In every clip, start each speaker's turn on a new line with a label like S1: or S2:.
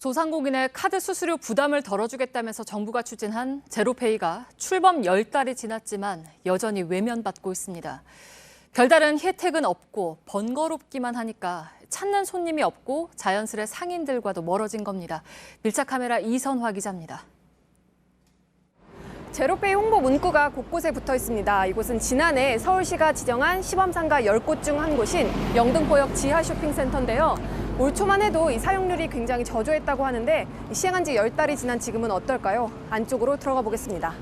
S1: 소상공인의 카드 수수료 부담을 덜어주겠다면서 정부가 추진한 제로페이가 출범 10달이 지났지만 여전히 외면받고 있습니다. 별다른 혜택은 없고 번거롭기만 하니까 찾는 손님이 없고 자연스레 상인들과도 멀어진 겁니다. 밀착 카메라 이선화 기자입니다.
S2: 제로페이 홍보 문구가 곳곳에 붙어 있습니다. 이곳은 지난해 서울시가 지정한 시범상가 10곳 중 한 곳인 영등포역 지하 쇼핑센터인데요. 올 초만 해도 이 사용률이 굉장히 저조했다고 하는데 시행한 지 10달이 지난 지금은 어떨까요? 안쪽으로 들어가 보겠습니다.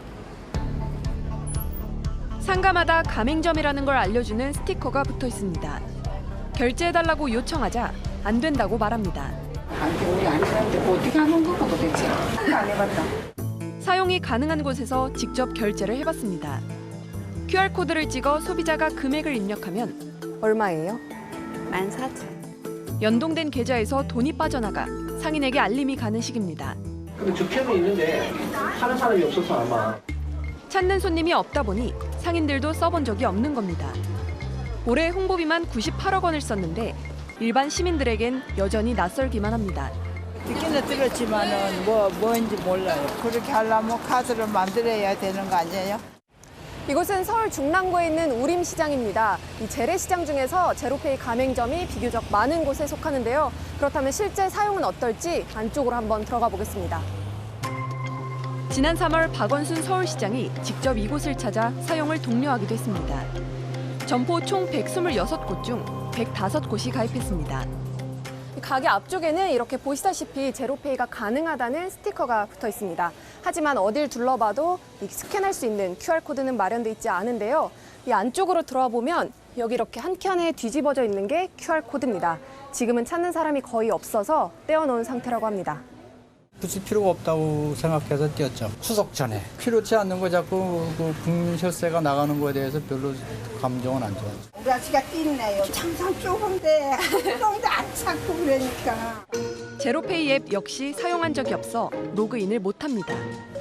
S3: 상가마다 가맹점이라는 걸 알려주는 스티커가 붙어 있습니다. 결제해달라고 요청하자 안 된다고 말합니다.
S4: 우리 안 되는데 어떻게 하는 거고 도대체? 안 해봤다.
S3: 사용이 가능한 곳에서 직접 결제를 해봤습니다. QR코드를 찍어 소비자가 금액을 입력하면
S2: 얼마예요?
S5: 14,000원.
S3: 연동된 계좌에서 돈이 빠져나가 상인에게 알림이 가는 식입니다.
S6: 근데 적혀는 있는데 하는 사람이 없어서 아마.
S3: 찾는 손님이 없다 보니 상인들도 써본 적이 없는 겁니다. 올해 홍보비만 98억 원을 썼는데 일반 시민들에겐 여전히 낯설기만 합니다.
S7: 듣기는 들었지만은 뭔지 몰라요. 그렇게 하려면 카드를 만들어야 되는 거 아니에요?
S2: 이곳은 서울 중랑구에 있는 우림시장입니다. 이 재래시장 중에서 제로페이 가맹점이 비교적 많은 곳에 속하는데요. 그렇다면 실제 사용은 어떨지 안쪽으로 한번 들어가 보겠습니다.
S3: 지난 3월 박원순 서울시장이 직접 이곳을 찾아 사용을 독려하기도 했습니다. 점포 총 126곳 중 105곳이 가입했습니다.
S2: 가게 앞쪽에는 이렇게 보시다시피 제로페이가 가능하다는 스티커가 붙어 있습니다. 하지만 어딜 둘러봐도 스캔할 수 있는 QR코드는 마련돼 있지 않은데요. 이 안쪽으로 들어와 보면 여기 이렇게 한 켠에 뒤집어져 있는 게 QR코드입니다. 지금은 찾는 사람이 거의 없어서 떼어놓은 상태라고 합니다.
S8: 굳이 필요가 없다고 생각해서 띄었죠. 추석 전에 필요치 않는 거 자꾸 국민 혈세가 나가는 거에 대해서 별로 감정은 안 좋아요.
S4: 우리 아저씨가 띠네요. 항상 좁은데 그런데 안 찾고 그러니까.
S3: 제로페이 앱 역시 사용한 적이 없어 로그인을 못합니다.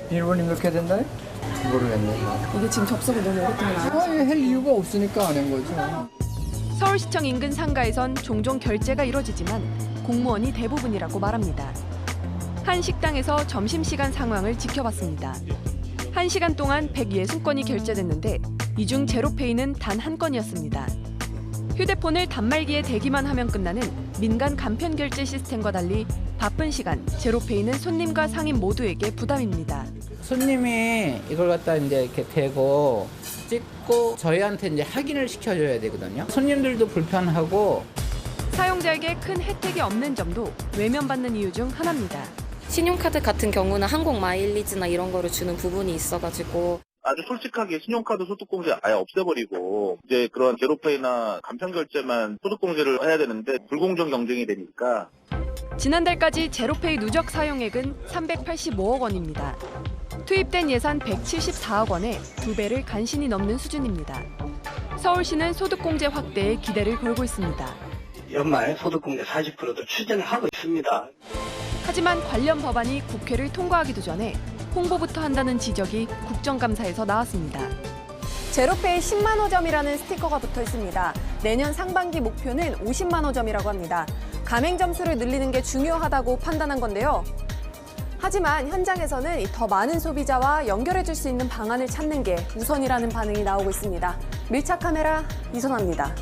S8: 비밀번호 이렇게 된다? 모르겠네.
S2: 이게 지금 접속이 너무 어렵구나.
S8: 할 이유가 없으니까 안 한 거죠.
S3: 서울시청 인근 상가에선 종종 결제가 이뤄지지만 공무원이 대부분이라고 말합니다. 한 식당에서 점심시간 상황을 지켜봤습니다. 1시간 동안 160건이 결제됐는데 이 중 제로페이는 단 한 건이었습니다. 휴대폰을 단말기에 대기만 하면 끝나는 민간 간편 결제 시스템과 달리 바쁜 시간 제로페이는 손님과 상인 모두에게 부담입니다.
S9: 손님이 이걸 갖다 이제 이렇게 대고 찍고 저희한테 이제 확인을 시켜줘야 되거든요. 손님들도 불편하고
S3: 사용자에게 큰 혜택이 없는 점도 외면받는 이유 중 하나입니다.
S5: 신용카드 같은 경우는 항공 마일리지나 이런 거를 주는 부분이 있어가지고
S10: 아주 솔직하게 신용카드 소득공제 아예 없애버리고 이제 그런 제로페이나 간편결제만 소득공제를 해야 되는데 불공정 경쟁이 되니까.
S3: 지난달까지 제로페이 누적 사용액은 385억 원입니다. 투입된 예산 174억 원에 2배를 간신히 넘는 수준입니다. 서울시는 소득공제 확대에 기대를 걸고 있습니다.
S11: 연말 소득공제 40%도 추진을 하고 있습니다.
S3: 하지만 관련 법안이 국회를 통과하기도 전에 홍보부터 한다는 지적이 국정감사에서 나왔습니다.
S2: 제로페이 10만 호점이라는 스티커가 붙어 있습니다. 내년 상반기 목표는 50만 호점이라고 합니다. 가맹점 수를 늘리는 게 중요하다고 판단한 건데요. 하지만 현장에서는 더 많은 소비자와 연결해줄 수 있는 방안을 찾는 게 우선이라는 반응이 나오고 있습니다. 밀착 카메라 이선화입니다.